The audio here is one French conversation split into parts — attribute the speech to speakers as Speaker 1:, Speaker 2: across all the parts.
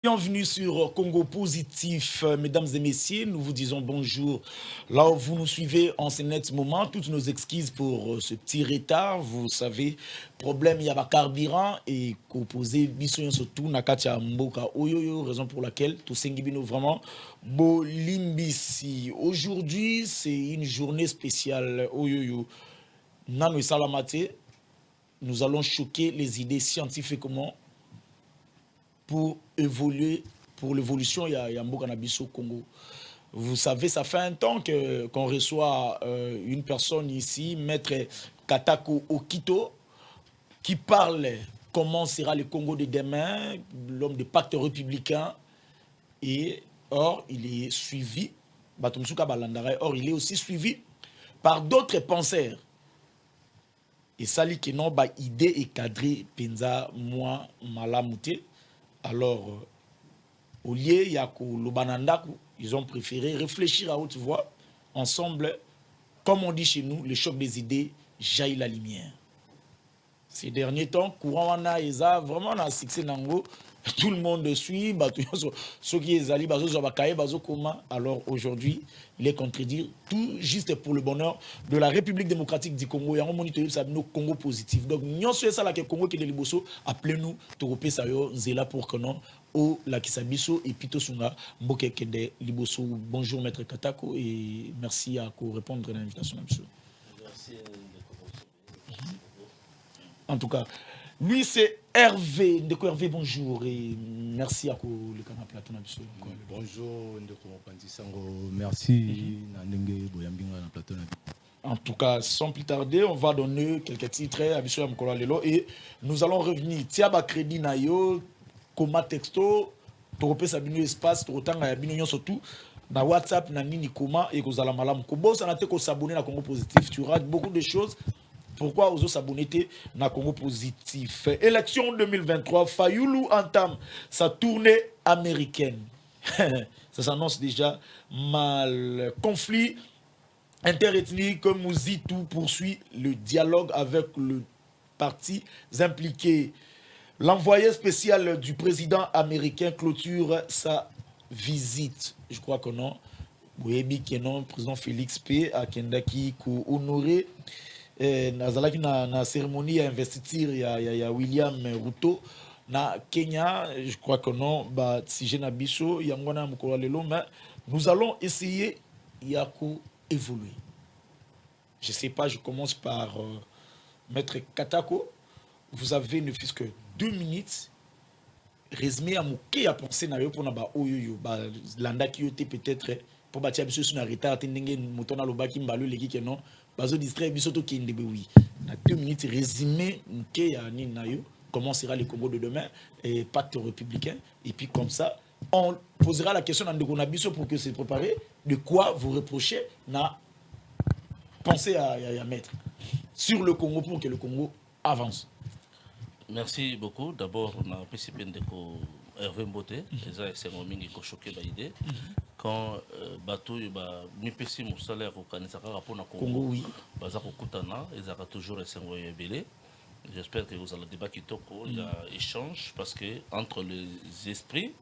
Speaker 1: Bienvenue sur Congo Positif, mesdames et messieurs. Nous vous disons bonjour. Là où vous nous suivez en ce net moment, toutes nos excuses pour ce petit retard. Vous savez, problème, il y a pas carburant et composé bisoyon surtout nakatia mboka oyoyo, raison pour laquelle tout sengibino vraiment bolimbisi. Aujourd'hui, c'est une journée spéciale oyoyo. Nano salamate, nous allons choquer les idées scientifiquement pour évoluer, pour l'évolution, il y a Mboka Nabiso Congo. Vous savez, ça fait un temps qu'on reçoit une personne ici, Maître Katako Okito, qui parle comment sera le Congo de demain, l'homme de pacte républicain. Et or, il est suivi, or, il est aussi suivi par d'autres penseurs. Et ça, qui n'ont pas idée et cadré, Penza, moi, Malamouté. Alors, au lieu Yako Lobanandaku, ils ont préféré réfléchir à haute voix, ensemble, comme on dit chez nous, le choc des idées jaillit la lumière. Ces derniers temps, courant wana eza vraiment na succès nango, tout le monde suit, ceux qui est allés bazo bakaye bazo koma. Alors aujourd'hui, il est contredire tout juste pour le bonheur de la République démocratique du Congo. Yango moniteur ça no Congo positif. Donc nyonso ça la que Congo qui est liboso, appelez-nous torope sayo nzela pour que non au la kisabiso et pito sunga mboke kende liboso. Bonjour maître Katako et merci à répondre à l'invitation monsieur. Merci. En tout cas, lui c'est Hervé. Ndeko Hervé, bonjour et merci à le canapé à ton avis.
Speaker 2: Bonjour Ndeko Mopantisango, merci Nandenge Boyambinga na plateau.
Speaker 1: En tout cas, sans plus tarder, on va donner quelques titres à Bissou Mkola Lelo et nous allons revenir. Tiaba crédit nayo, coma texto, toropé sabino espace, torotanga ya bino surtout na WhatsApp na nini koma et kozala malam ko bo sanate ko s'abonner na Congo Positif, tu rates beaucoup de choses. Pourquoi aux autres s'abonner na Congo Positif? Élection 2023, Fayoulou entame sa tournée américaine. Ça s'annonce déjà mal. Conflit interethnique, Mouzitou poursuit le dialogue avec le parti impliqué. L'envoyé spécial du président américain clôture sa visite. Je crois que non. Oui, que non, président Félix P. à Kendaki, ko honoré. Nazalaki na cérémonie à investiture ya William Ruto na Kenya, je crois que non, si j'ai nabiso yangona mukolo lelo, mais nous allons essayer yako évoluer. Je sais pas, je commence par maître Katako. Vous avez ne fût-ce que 2 minutes résumé à mouké à penser na yo pour na ba oyoyo ba landa ki yote peut-être pour batia biso sur na retard tendenge mutona lobaki mbalo leki que non bazo distraire biso to kende be oui na 2 minutes résumé mouké ya ni na yo comment sera le Congo de demain et pacte républicain et puis comme ça on posera la question à Ndeko Nabiso pour que se préparer de quoi vous reprochez na penser à mettre sur le Congo pour que le Congo avance.
Speaker 3: Merci beaucoup. D'abord, on a participé de Hervé Mbote, c'est un mingi qui a choqué l'idée. Quand bateau mi pesi mon salaire au Canada pour na Congo,
Speaker 1: oui.
Speaker 3: Bazako Kutana, ils ont toujours essayé de belé. J'espère que vous allez débattre il y a échange parce que entre les esprits,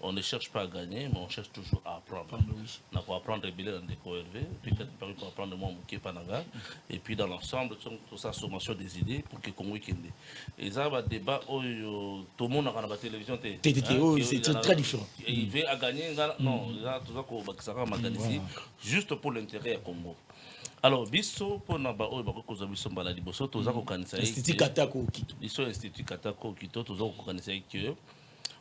Speaker 3: on ne cherche pas à gagner, mais on cherche toujours à apprendre. On va apprendre à rebelle dans des cohérents, peut-être pour apprendre moi Mouké Panaga, et puis dans l'ensemble, tout ça, sommation des idées pour que Congo Kende. Et ça va débat tout le monde a la télévision.
Speaker 1: C'est très différent.
Speaker 3: Il veut à gagner, non, tout ça qu'on va gagner juste pour l'intérêt à Congo. Alors, biso pour naba oyo bakoza biso mbala liboso toza ko kanisa
Speaker 1: Institut Katako Okito.
Speaker 3: Biso Institut Katako Okito toza ko kanisa que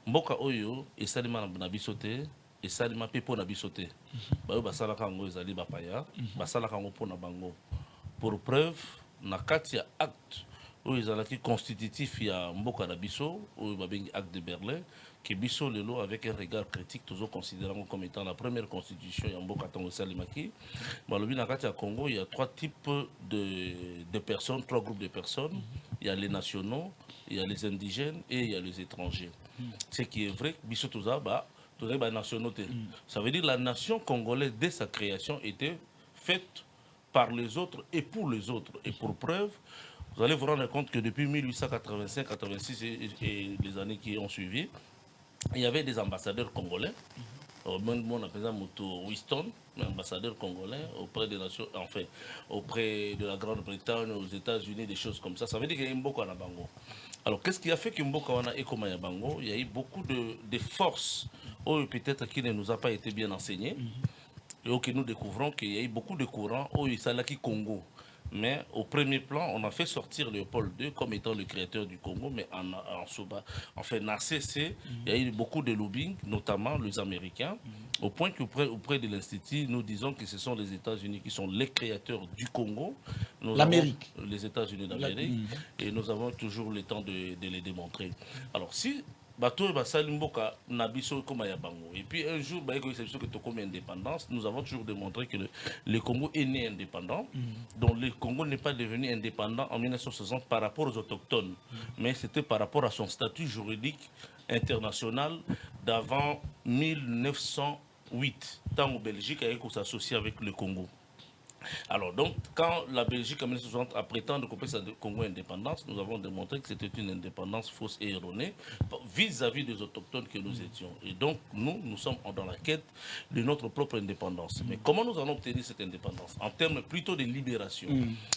Speaker 3: mboka oyo esalima na biso te, esalima pe po na biso te. Ba oyo basala kango ezali bapaya, basala kango po na bango. Pour preuve na kati ya acte oyo ezalaki constitutif ya mboka na biso oyo babengi acte de Berlin que biso lelo avec un regard critique toujours considérant comme étant la première constitution ya mboka tango salimaki. Balobi na kati ya Congo, il y a 3 types de personnes, 3 groupes de personnes. Il y a les nationaux, il y a les indigènes et il y a les étrangers. Ce qui est vrai, biso toza ba nationauté. Ça veut dire la nation congolaise dès sa création était faite par les autres et pour les autres. Et pour preuve, vous allez vous rendre compte que depuis 1885, 86 et les années qui ont suivi, il y avait des ambassadeurs congolais. Mon appelle Winston, ambassadeur congolais auprès des nations, enfin, auprès de la Grande-Bretagne, aux États-Unis, des choses comme ça. Ça veut dire qu'il y a eu Mboka na Bango. Alors, qu'est-ce qui a fait que Mboka wana et Koma ya Bango? Il y a eu beaucoup de forces, peut-être qui ne nous a pas été bien enseignées, et que nous découvrons qu'il y a eu beaucoup de courants, il s'agit Congo. Mais au premier plan, on a fait sortir Léopold II comme étant le créateur du Congo, mais en fait, ACC, il y a eu beaucoup de lobbying, notamment les Américains, au point qu'auprès de l'Institut, nous disons que ce sont les États-Unis qui sont les créateurs du Congo.
Speaker 1: L'Amérique.
Speaker 3: Les États-Unis d'Amérique. Et nous avons toujours le temps de les démontrer. Alors, si bateau basali mboka na biso comme ya bango et puis un jour ba ko que to comme indépendance, nous avons toujours démontré que le Congo est né indépendant. Donc le Congo n'est pas devenu indépendant en 1960 par rapport aux autochtones, mais c'était par rapport à son statut juridique international d'avant 1908, tant où Belgique a s'associer avec le Congo. Alors donc, quand la Belgique en 1960 a prétendu couper sa Congo indépendance, nous avons démontré que c'était une indépendance fausse et erronée vis-à-vis des autochtones que nous étions. Et donc, nous sommes dans la quête de notre propre indépendance. Mais comment nous allons obtenir cette indépendance? En termes plutôt de libération.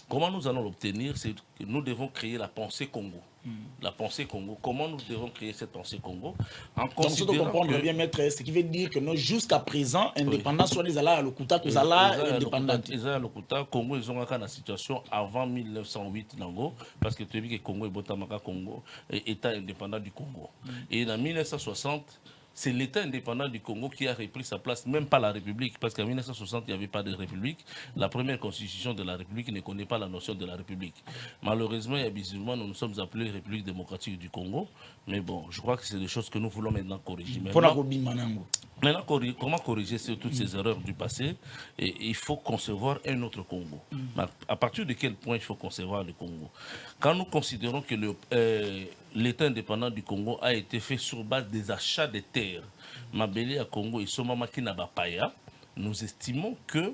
Speaker 3: Comment nous allons l'obtenir? C'est que nous devons créer la pensée Congo. La pensée Congo. Comment nous devons créer cette pensée Congo? En considérant
Speaker 1: donc, comprendre bien, maître, ce qui veut dire que nous, jusqu'à présent, indépendance, soit les allats à l'Okuta, tous allats indépendants.
Speaker 3: Les allats à l'Okuta, Congo, ils ont eu la situation avant 1908, Nango, parce que tu as vu que Congo est Botamaka Congo, État indépendant du Congo. Et en 1960, c'est l'État indépendant du Congo qui a repris sa place, même pas la République, parce qu'en 1960, il n'y avait pas de République. La première constitution de la République ne connaît pas la notion de la République. Malheureusement et bizarrement, nous nous sommes appelés République démocratique du Congo. Mais bon, je crois que c'est des choses que nous voulons maintenant corriger. Maintenant, comment corriger toutes ces erreurs du passé? Et il faut concevoir un autre Congo. À partir de quel point il faut concevoir le Congo? Quand nous considérons que l'État indépendant du Congo a été fait sur base des achats de terres, Mabélé à Congo et Somamaki Nabapaya, nous estimons que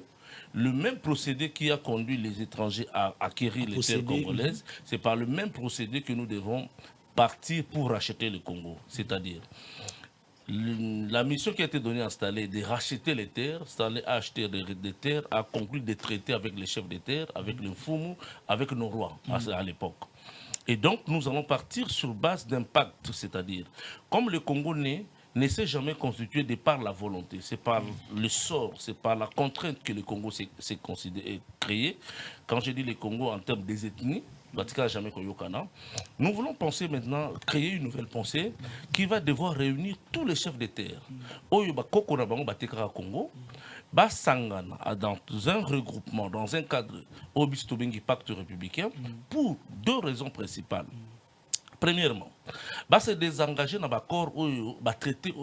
Speaker 3: le même procédé qui a conduit les étrangers à acquérir les terres congolaises, c'est par le même procédé que nous devons partir pour racheter le Congo. C'est-à-dire, la mission qui a été donnée à Stalé de racheter les terres, Stalé a acheté des terres, a conclu des traités avec les chefs des terres, avec le Fumu, avec nos rois à l'époque. Et donc, nous allons partir sur base d'impact, c'est-à-dire, comme le Congo ne s'est jamais constitué de par la volonté, c'est par le sort, c'est par la contrainte que le Congo s'est créé. Quand je dis le Congo en termes des ethnies, nous voulons penser maintenant, créer une nouvelle pensée qui va devoir réunir tous les chefs de terre. Congo, dans un regroupement, dans un cadre au pacte républicain, pour deux raisons principales. Premièrement, c'est désengager dans l'accord ou traité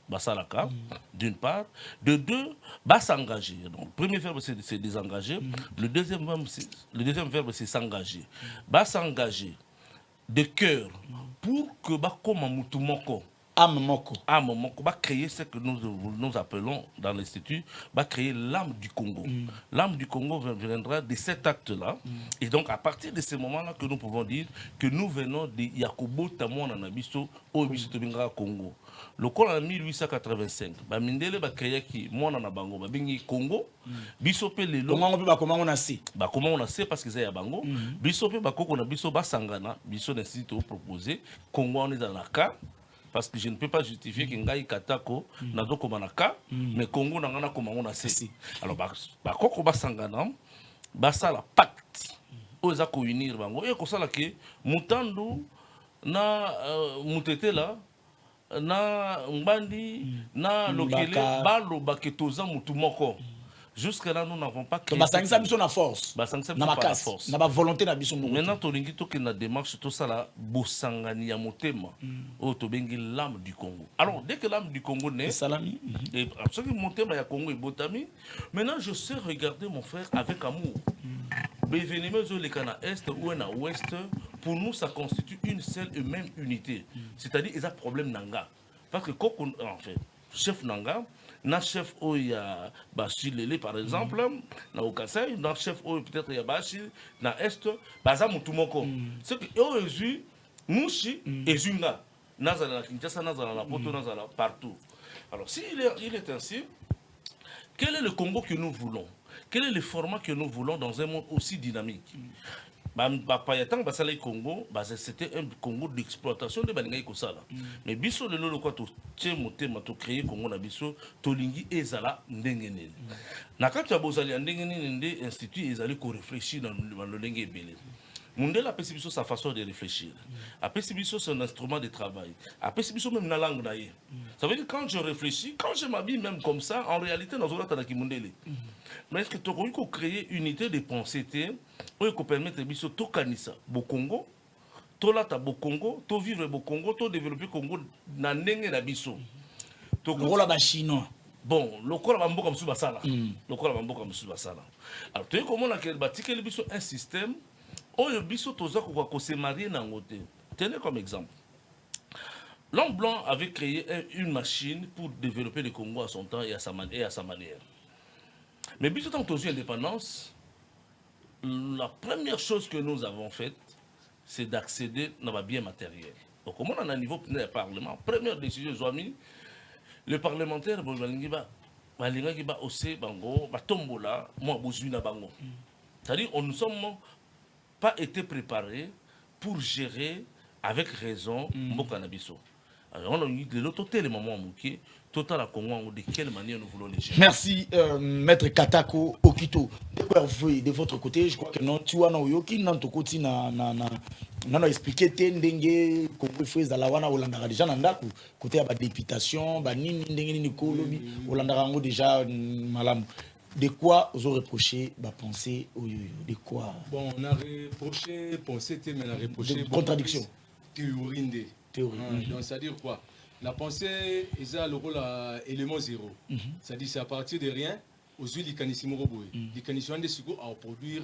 Speaker 3: Basalaka, d'une part. De deux, s'engager. Donc, le premier verbe, c'est désengager. Le deuxième verbe, c'est s'engager. S'engager de cœur pour que comme Moutoumoko. Va créer ce que nous appelons dans l'Institut, va créer l'âme du Congo. L'âme du Congo viendra de cet acte-là. Et donc, à partir de ce moment-là que nous pouvons dire que nous venons de Yakobo Tamouana Nabiso au Bisotobinga Congo. Le col en 1885, Mindele va créer qui Mouana Nabango, va bingi Congo, Bisopé Lelo.
Speaker 1: Comment on a sait?
Speaker 3: Comment on a sait parce que c'est Yabango. Bisopé Bakoko Nabiso Basangana, Biso n'Institut proposé, Congo on est dans la cas. Parce que je ne peux pas justifier que Ngai Katako n'a pas comme Manaka, mais Congo n'a pas comme on a cessé. Alors, Bakoko Basangana, Basala pacte, Oza ko unir bango. Et comme ça là que Mutandu na Mutete là, na Mbandi, na Lokele, Balo Baketoza Mutumoko. Jusqu'à là, nous n'avons pas créé.
Speaker 1: Basangisa biso na force.
Speaker 3: Basangisa
Speaker 1: na
Speaker 3: pas la force.
Speaker 1: Na ba volonté na biso.
Speaker 3: Maintenant, tolingi to que na démarche tout ça là, bosangani ya motema. O to bengi l'âme du Congo. Alors, dès que l'âme du Congo naît, et absolument motema ya Congo est botami. Maintenant, je sais regarder mon frère avec amour. Bévénémé zo le kana est ou na ouest, pour nous ça constitue une seule et même unité. C'est-à-dire ils a problème nanga. Parce que quand en fait, chef nanga na chef oya Bachilele par exemple na Okasai na chef oya peut-être ya Bachil na est baza mutumoko c'est que eux ezu mushi ezunga nazala na Kinshasa, nazala na Poto, nazala partout. Alors, il est ainsi, quel est le Congo que nous voulons? Quel est le format que nous voulons dans un monde aussi dynamique? Congo, c'était un Congo d'exploitation de Balinga Kosala. Mais biso le lolo quoi to tchemotema to créer Congo na biso to lingi ezala ndengene. Na kati ya bozali ndengene ndé institut ezali ko réfléchir dans le lenge ebele. Mundela apesi biso sa façon de réfléchir. Apesi biso son instrument de travail. Apesi biso même na langue na ye. Ça veut dire quand je réfléchis, quand je m'habille même comme ça, en réalité dans zona tanaki mundele. Mais est-ce que tu as créer une unité de pensée pour permettre biso to kanisa bo Congo, to lata bo Congo, to vivre bo Congo, to développer Congo na ndenge na biso.
Speaker 1: To kola ba chinois.
Speaker 3: Bon, lokola ba mboka musu basala. Lokola ba mboka musu basala. Alors tu comment na ke batikeli biso un système oyo biso toza ko se marier na ngote. Tenez comme exemple. L'homme blanc avait créé une machine pour développer le Congo à son temps et à sa manière. Mais biso tant que tu as indépendance, la première chose que nous avons faite, c'est d'accéder à nos biens matériels. Donc, comment on a un niveau du Parlement, première décision, le parlementaire, c'est-à-dire on ne sommes pas été préparés pour gérer avec raison Mbokanabiso. Alors, on a eu de l'autre côté, les moments où total à Congo, de quelle manière nous voulons les gérer.
Speaker 1: Merci, Maître Katako Okito. De votre côté, je crois que non, tu as expliqué Tendenge, Congo Fouez à la Wana, Olandara déjà, Nandaku, côté à la députation, Banini, Ndengeni, Kolobi, Olandara déjà, Malam. De quoi vous avez reproché la pensée de quoi?
Speaker 2: Bon, on a reproché, pensée, mais on a reproché.
Speaker 1: Contradiction.
Speaker 2: Théorie. Donc, c'est-à-dire quoi? La pensée est le rôle à élément zéro. C'est-à-dire c'est à partir de rien, aux huiles du canisimo roboé. Les canisimo de sucre à produire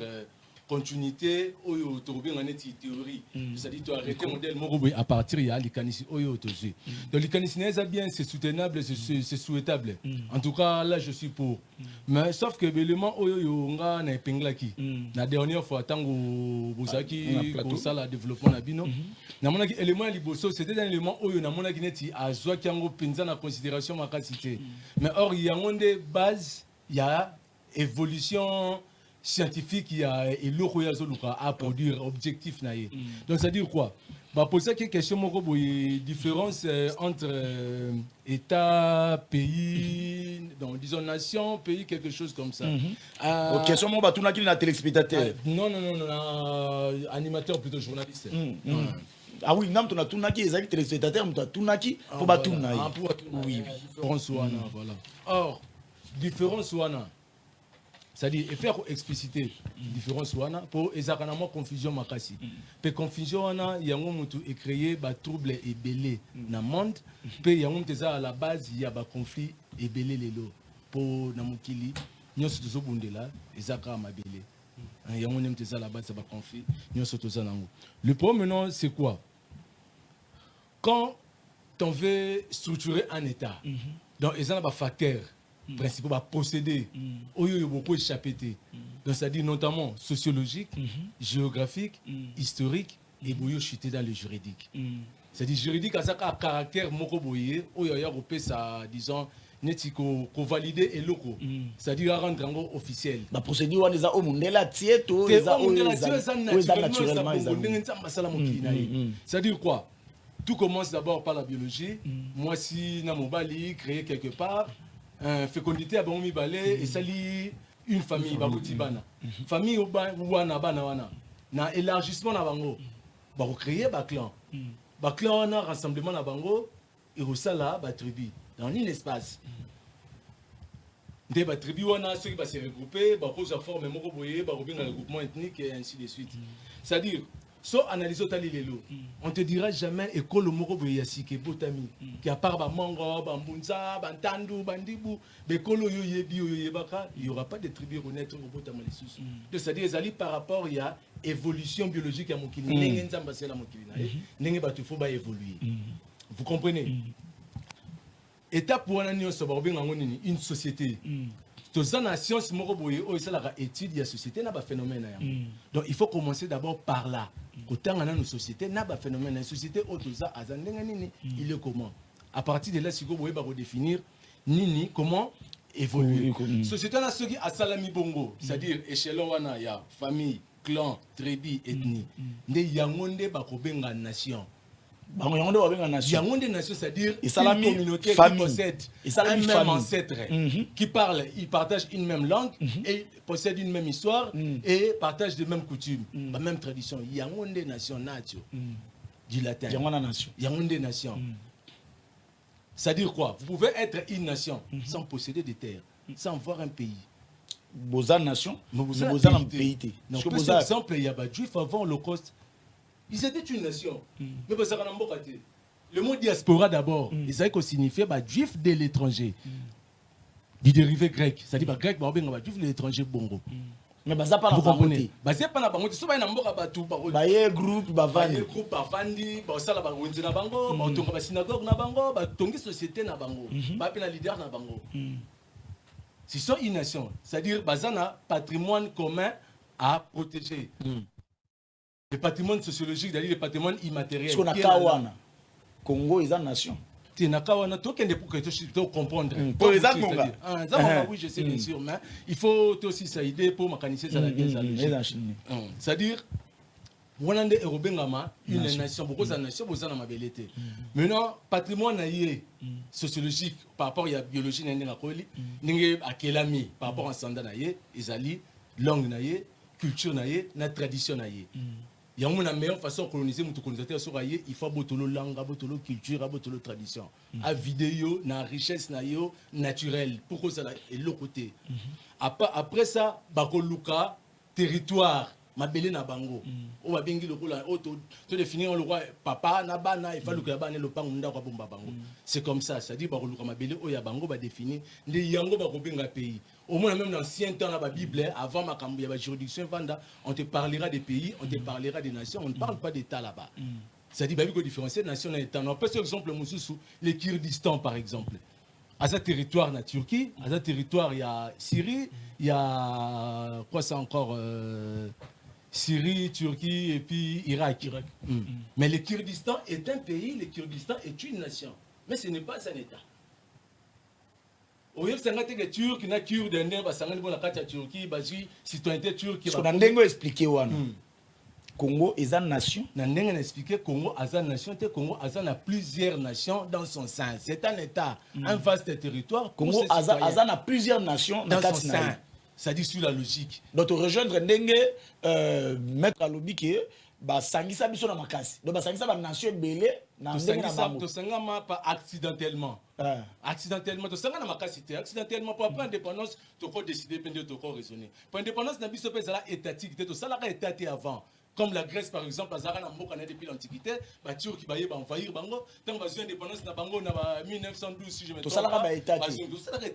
Speaker 2: continuité au théorie. C'est-à-dire tu as arrêté le modèle roboé à partir de les canisimo au tozu. Donc les canisimo c'est bien, c'est soutenable, c'est souhaitable. En tout cas là je suis pour. Mais sauf que l'élément au nga na penglaki. La dernière fois tant que Bosaki pour ça le développement na bino. Na mona élément liboso c'était un élément oyo na mona kineti azwa kiango penza na considération makasité. Mais or il y a une base, il y a évolution scientifique, il y a eloko ya zoluka à produire objectif na ye. Donc ça veut dire quoi? Bah poser quelques questions moko boy différence entre état, pays, donc disons nation, pays quelque chose comme ça.
Speaker 1: Question mo batuna ki na téléspectateur.
Speaker 2: Non, animateur plutôt journaliste.
Speaker 1: Ah oui, nam tuna tunaki ezali téléspectateur mta tunaki pour batuna.
Speaker 2: Oui, différence wana voilà. Or, différence wana c'est-à-dire faire expliciter différence wana pour ezakana confusion makasi. Pe confusion wana yango mutu e créer ba trouble et belé na monde, pe yango teza à la base il y a ba conflit et belé lelo pour na mukili nyonso tozo bundela ezaka mabele. Yango nem teza à la base ba conflit nyonso toza nango. Le problème maintenant c'est quoi? Quand on veut structurer un état, donc il y a des facteurs principaux, des procédés, il y a beaucoup échappé. Donc c'est-à-dire notamment sociologique, géographique, historique, et il chuter dans le juridique. C'est-à-dire juridique, ça a un caractère mokoboye, il y a ça, disons, netiko ko valider et locaux. C'est-à-dire à rendre en officiel.
Speaker 1: La procédure on les a au mondela tieto,
Speaker 2: les a naturellement. C'est-à-dire quoi? Tout commence d'abord par la biologie. Moi, si Namobali créé quelque part, fécondité à Baomi Balé et sali une famille, Bakotibana. Famille Wana Bana Wana. Na élargissement na Bango. Bako créer Baklan. Baklan on a rassemblement na Bango et au sala ba tribu dans un espace. Des tribu wana ceux qui va se regrouper, bako za forme moko boye, bako bien un regroupement ethnique et ainsi de suite. C'est-à-dire so analyse tali lelo on te dira jamais école moko boye yasike botami qui à part ba mango ba mbunza ba ntandu bandibu bekolo yo yebi yo yebaka il y aura pas de tribu renaître au botama les sous. C'est-à-dire ezali par rapport il y a évolution biologique ya mokili ndenge nzamba sela mokili na ndenge batu faut ba évoluer. Vous comprenez? Étape wana nyonso ba benga ngoni une société. Dans la science, étude de la société, il y a des phénomènes. Donc il faut commencer d'abord par là. Autant dans nos sociétés, n'a pas phénomène. La société autosa azandengani, il est comment? À partir de là, si vous voulez redéfinir nini comment évoluer. Société là, ceux qui a salami bongo, c'est-à-dire échelon wana ya famille, clan, tribu, ethnie. Ne yangonde ba kobenga nation. Yangonde nation, c'est-à-dire une communauté qui possède un même ancêtre, qui parle, ils partagent une même langue et possèdent une même histoire et partagent les mêmes coutumes, la même tradition. Yangonde nation natio du latin. Yangonde nation. C'est-à-dire quoi? Vous pouvez être une nation sans posséder des terres, sans voir un pays.
Speaker 1: Boza nation,
Speaker 2: Boza
Speaker 1: un pays.
Speaker 2: Par exemple, il y a des Juifs avant l'Holocauste. Ils étaient une nation. Mais le mot diaspora d'abord, il savait qu'on signifiait juif de l'étranger. Du dérivé grec. C'est-à-dire que grec, juif de l'étranger bongo.
Speaker 1: Mais ça pas
Speaker 2: vous comprenez.
Speaker 1: Ça
Speaker 2: pas la bango. Si ba na mboka batu
Speaker 1: ba ye groupe bavandi.
Speaker 2: Groupe bavandi, ba sala ba wenze na bango, ba tonga ba synagogue na bango, ba tongi société na bango, ba pe na leader na bango. C'est ça une nation. C'est-à-dire bazana patrimoine commun à protéger. Le patrimoine sociologique, c'est-à-dire le patrimoine immatériel.
Speaker 1: Ce qu'on a Kawana. Congo est une nation.
Speaker 2: Tu n'as Kawana, tout le pour que tu comprendre.
Speaker 1: Pour les Congo.
Speaker 2: Oui, je sais bien sûr, mais il faut aussi s'aider pour mécaniser ça. C'est-à-dire, on a une nation, beaucoup de nations, beaucoup de mabelité. Maintenant, patrimoine sociologique par rapport à la biologie, par rapport à Sanda, Isali, langue, culture, na tradition. Il y a une meilleure façon de coloniser mon colonisateur sur ailleurs, il faut botolo langue, botolo culture, botolo tradition. A vidéo, na richesse naturelle. Pourquoi ça est l'autre côté. Après ça, bakoluka territoire, mabélé na bango. On va bien dire le définir le roi papa na bana, il faut que bana le pango nda kwa bomba bango. C'est comme ça, ça dit bakoluka mabélé o ya bango ba définir les yango ba kobenga pays. Au moins, même dans l'ancien temps, dans la Bible, avant la juridiction, on te parlera des pays, on te parlera des nations, on ne parle pas d'État là-bas. C'est-à-dire qu'il faut différencier nation et État. On peut par exemple le Kurdistan, par exemple. À ce territoire, la Turquie, à ce territoire, il y a Syrie, il y a quoi ça encore Syrie, Turquie et puis Irak. Mais le Kurdistan est un pays, le Kurdistan est une nation. Mais ce n'est pas un État. Au lieu de que Turc, na Kurde, ba sangani bona kati ya Turquie, ba ji citoyenneté turque.
Speaker 1: Ce qu'on a ndengo expliqué wana. Congo est une nation.
Speaker 2: Na ndengo expliqué Congo est une nation, Congo a plusieurs nations dans son sein. C'est un État, un vaste territoire.
Speaker 1: Congo a plusieurs nations
Speaker 2: dans son sein. Ça dit sur la logique.
Speaker 1: Donc rejoindre ndengue mettre à lobby que ba sangisa biso na makasi. Donc ba sangisa ba nation belé na ndengue na bango.
Speaker 2: To sangama pas accidentellement. Accidentellement, to sangana makasité. Accidentellement pour prendre indépendance, to ko décider pende to ko raisonner. Pour indépendance na biso pe zala étatique, to sala ka étaté avant. Comme la Grèce par exemple, azara na mboka na depuis l'antiquité, ba Turc ba yeba envahir bango, tant ba indépendance na bango na 1912 si je me trompe.
Speaker 1: To sala ka ba étaté.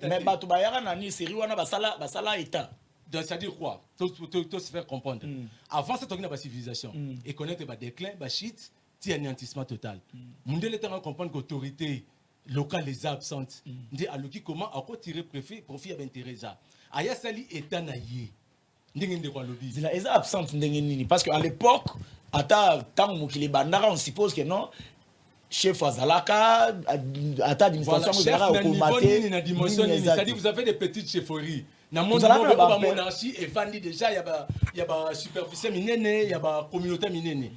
Speaker 1: Mais ba to ba yara na ni série wana ba sala état.
Speaker 2: Donc, ça dit quoi? Tout se faire comprendre. Avant, c'est une civilisation. Et connaître le déclin, le chute, c'est un anéantissement total. Nous devons comprendre que l'autorité locale est absente. Nous devons comment tirer profit à l'intérêt. Aya sali état naïe. Nous devons lobby.
Speaker 1: Elle est absente parce qu'à l'époque, quand on suppose que non. Chef Azalaka, à ta administration,
Speaker 2: vous avez c'est-à-dire vous avez des petites chefferies. Dans le monde, la monarchie est vendue déjà, il y a des superficie minene, il y a des communautés minene.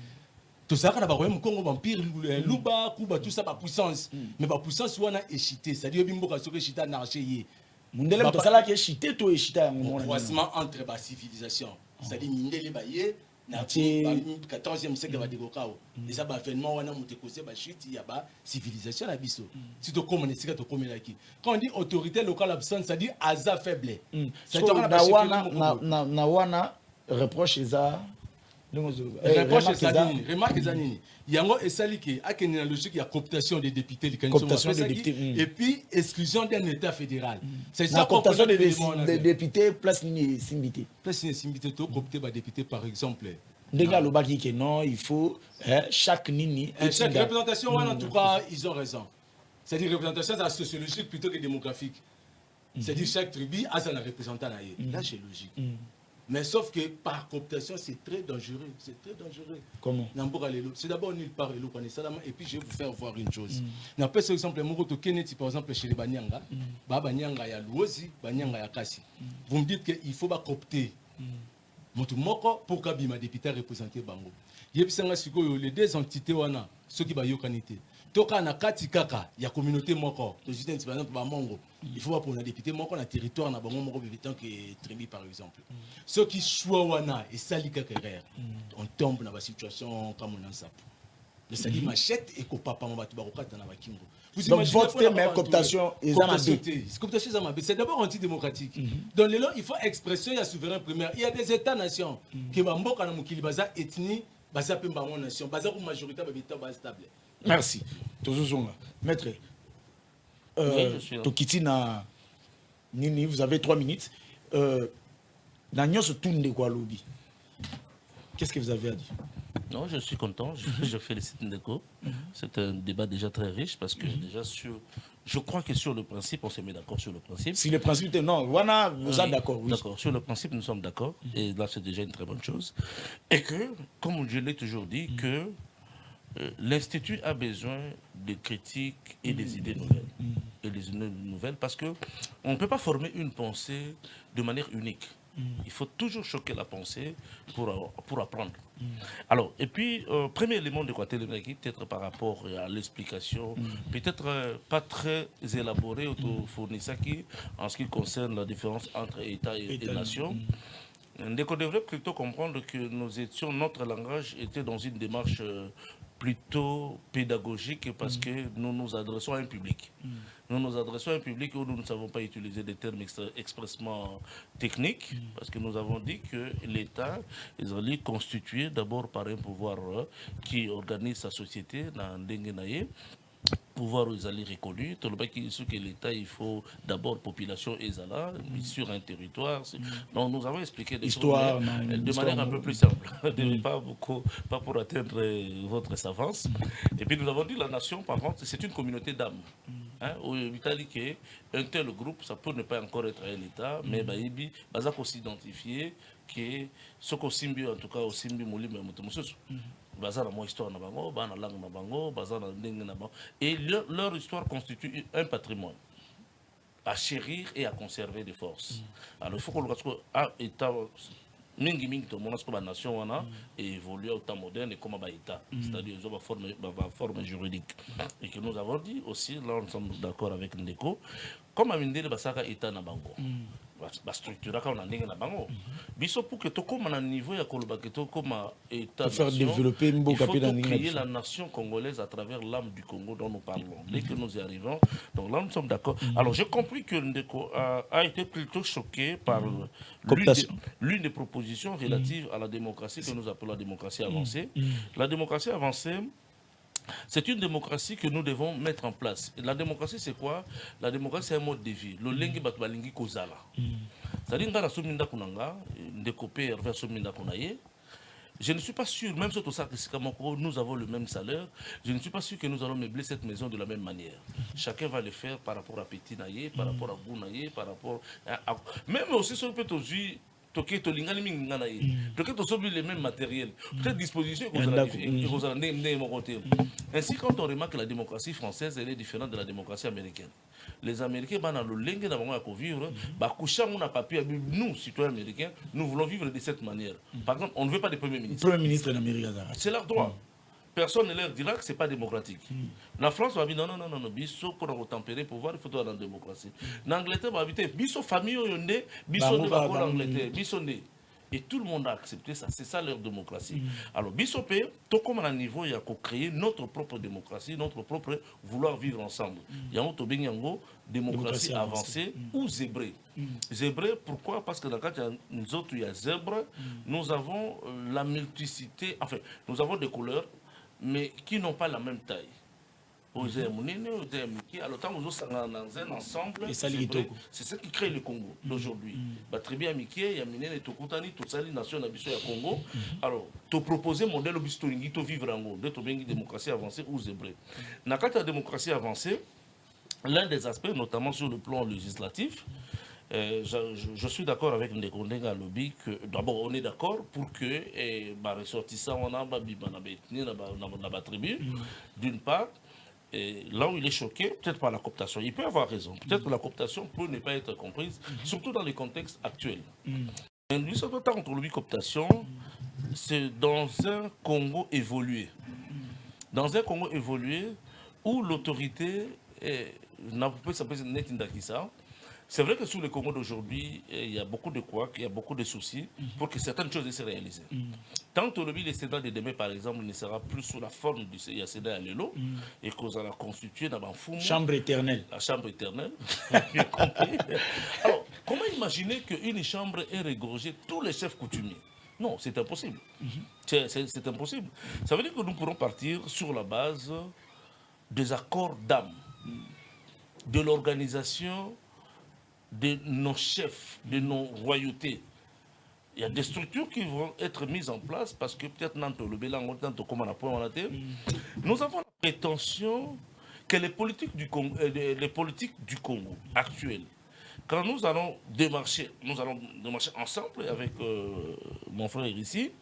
Speaker 2: Tout ça, quand on a un Congo, empire, Luba, Kuba, tout ça, la puissance. Mais la puissance, on a échité. C'est-à-dire que on a échité anarchie.
Speaker 1: Mundele, tout ça, qui est échité, tout échité.
Speaker 2: Un croisement entre les civilisations. C'est-à-dire que Mindele, Baye, na 14e siècle va dégoka les avènements wana mutekose ba chute ya ba civilisation la biso si to comme on sika to comme là qui quand on dit autorité locale absente ça dit aza faible
Speaker 1: ça dit na wana reproche ça
Speaker 2: reproche ça dit remarque ça nini yango esali ke akeni na logique ya cooptation des députés et puis exclusion d'un état fédéral
Speaker 1: c'est ça cooptation des députés place ni simbité
Speaker 2: to coopter ba député par exemple
Speaker 1: ndenge alobaki que non il faut chaque nini
Speaker 2: chaque représentation en tout cas ils ont raison c'est-à-dire représentation sociologique plutôt que démographique c'est-à-dire chaque tribu a son représentant là c'est logique Mais sauf que par cooptation, c'est très dangereux. C'est très dangereux.
Speaker 1: Comment?
Speaker 2: C'est d'abord nulle part et puis je vais vous faire voir une chose. N'a pas exemple par exemple chez les Banyanga, Banyanga ya Luozi, Banyanga ya Kasi. Vous me dites qu'il faut pas coopter. Motumoko pour kabima député représenter Bango. Yebisanga sikoyo les deux entités wana ceux qui ba yokanité. Toka na kati kaka ya communauté moko. To juste par exemple ba Mongo. Il faut pas pour un député moko na territoire na bango moko tant que Tribi par exemple. Ceux qui choix wana et sali kaka on tombe dans la situation comme on en sape. Le sali machette et ko papa mo batu ba kokata na bakingo.
Speaker 1: Donc votre même cooptation
Speaker 2: c'est d'abord antidémocratique. Dans les lois, il faut expression il y a souverain primaire. Il y a des États-nations qui va mboka na mukili baza ethnie, baza pe bango nation, baza pour majorité ba stable.
Speaker 1: Merci. Maître, Tokiti na Nini, vous avez 3 minutes. Qu'est-ce que vous avez à dire?
Speaker 3: Non, je suis content, je félicite Ndeko. C'est un débat déjà très riche parce que déjà je crois que sur le principe, on se met d'accord sur le principe.
Speaker 1: Si le principe est non, voilà, vous êtes d'accord, oui.
Speaker 3: D'accord, sur le principe, nous sommes d'accord. Et là, c'est déjà une très bonne chose. Et que, comme je l'ai toujours dit, que l'Institut a besoin de critiques et des idées nouvelles. Et des idées nouvelles parce qu'on ne peut pas former une pensée de manière unique. Il faut toujours choquer la pensée pour apprendre. Alors, et puis, premier élément de quoi télémédique, peut-être par rapport à l'explication, peut-être pas très élaboré autour Fournisaki en ce qui concerne la différence entre État et nation. On devrait plutôt comprendre que notre langage était dans une démarche plutôt pédagogique parce que nous nous adressons à un public. Nous nous adressons à un public où nous ne savons pas utiliser des termes expressement techniques parce que nous avons dit que l'État est constitué d'abord par un pouvoir qui organise sa société dans Ndengenaye. Pouvoir aux alliés reconnus, tout le monde qui que l'État, il faut d'abord population et Zala, sur un territoire. Donc nous avons expliqué des
Speaker 1: histoire,
Speaker 3: choses de manière un peu plus simple, pas pour atteindre votre savance. Et puis nous avons dit la nation, par contre, c'est une communauté d'âmes. Au Italie, un tel groupe, ça peut ne pas encore être un État, mais il faut s'identifier que ce qu'on symbio, en tout cas au symbio Mouli, mais Bazar na histoire na bango, bana langue na bango, bazar na ndenge na bango, et leur histoire constitue un patrimoine à chérir et à conserver de force. Alors il faut que le État mingi to mona ko ba nation wana et évoluer au temps moderne et comme ba État, c'est-à-dire ils ont forme juridique. Et que nous avons dit aussi, là nous sommes d'accord avec Ndeko, comme amindele basaka État na bango. La structure quand on a ndenge na bango biso pour que to comme na niveau ya koloba que to comme État
Speaker 1: faire développer
Speaker 3: créer la nation congolaise à travers l'âme du Congo dont nous parlons. Dès que nous y arrivons, donc là nous sommes d'accord. Alors j'ai compris que Ndeko a été plutôt choqué par l'une des propositions relatives à la démocratie que nous appelons la démocratie avancée. La démocratie avancée, c'est une démocratie que nous devons mettre en place. Et la démocratie, c'est quoi? La démocratie, c'est un mode de vie. Le lengi batbalingi kozala. C'est-à-dire que je ne suis pas sûr, même si nous avons le même salaire, je ne suis pas sûr que nous allons meubler cette maison de la même manière. Chacun va le faire par rapport à Petit Naye, par rapport à Bounaye, par rapport à... Même aussi sur le peut aussi... Donc, les mêmes matériels, peut-être dispositions ainsi, quand on remarque que la démocratie française elle est différente de la démocratie américaine. Les Américains, nous, citoyens américains, nous voulons vivre de cette manière. Par exemple, on ne veut pas de Premier ministre.
Speaker 1: Premier ministre d'Amérique.
Speaker 3: C'est leur droit. Personne ne leur dira que ce n'est pas démocratique. La France va dire non, biso pour tempérer le pouvoir, il faut avoir la démocratie. L'Angleterre va dire biso famille yonde, biso ne va pas l'Angleterre, biso ne. Et tout le monde a accepté ça, c'est ça leur démocratie. Alors biso pe, tout comme à un niveau, il y a créer notre propre démocratie, notre propre vouloir vivre ensemble. Il y a un démocratie avancée ou zébrée. Zébrée, pourquoi? Parce que dans le cas de nous autres, il y a zèbre, nous avons la multiplicité, enfin, nous avons des couleurs, mais qui n'ont pas la même taille. Alors, tant que nous sommes ensemble, c'est ce qui crée le Congo d'aujourd'hui. Très bien, Mickey, il y a Minene Tokutani, toute la nation du Congo. Alors, tu proposes un modèle historique, tu vivre en Congo, de une démocratie avancée ou zébrée. Dans la démocratie avancée, l'un des aspects, notamment sur le plan législatif, je suis d'accord avec Ndekondé à lobby que d'abord on est d'accord pour que ressortissant on a la tribu d'une part. Et là où il est choqué, peut-être par la cooptation, il peut avoir raison. Peut-être que la cooptation peut ne pas être comprise, surtout dans les contextes actuels. Mais lui, surtout entre le cooptation, c'est dans un Congo évolué. Dans un Congo évolué où l'autorité n'a pas s'appeler net indakisa. C'est vrai que sur le Congo d'aujourd'hui, il y a beaucoup de couacs, il y a beaucoup de soucis pour que certaines choses se réalisent. Tant que le Sénat de demain, par exemple, ne sera plus sous la forme du Sénat à l'élo et qu'on va constituer dans la
Speaker 1: chambre éternelle.
Speaker 3: La chambre éternelle. Alors, comment imaginer qu'une chambre ait regorgé tous les chefs coutumiers? Non, c'est impossible. C'est impossible. Ça veut dire que nous pourrons partir sur la base des accords d'âme, de l'organisation de nos chefs, de nos royautés. Il y a des structures qui vont être mises en place parce que peut-être nous avons la prétention que les politiques du Congo, actuelles, quand nous allons démarcher ensemble avec mon frère ici,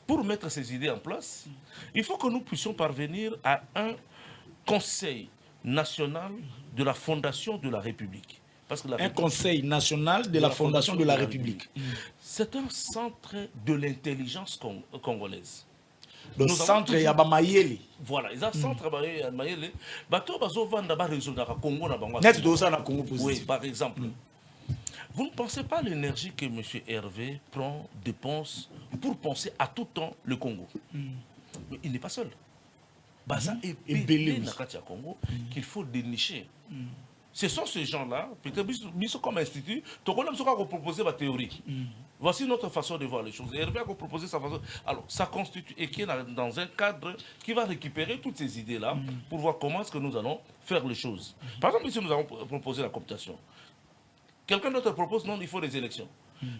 Speaker 3: pour mettre ces idées en place, il faut que nous puissions parvenir à un conseil national de la fondation de la République.
Speaker 1: Un conseil national de la fondation de la République.
Speaker 3: C'est un centre de l'intelligence congolaise.
Speaker 1: Le centre Yabamayele.
Speaker 3: Voilà, il y a un centre Yabamayele. Oui, par exemple. Vous ne pensez pas l'énergie que M. Hervé dépense pour penser à tout temps le Congo. Mais il n'est pas seul. Baza et Belé Nakati Congo qu'il faut dénicher. Ce sont ces gens-là, peut-être mis comme institut, tout le monde a proposé ma théorie. Voici notre façon de voir les choses. Hervé a proposé sa façon. Alors, ça constitue et qui est dans un cadre qui va récupérer toutes ces idées-là pour voir comment est-ce que nous allons faire les choses. Par exemple, ici, nous avons proposé la cooptation. Quelqu'un d'autre propose non, il faut des élections.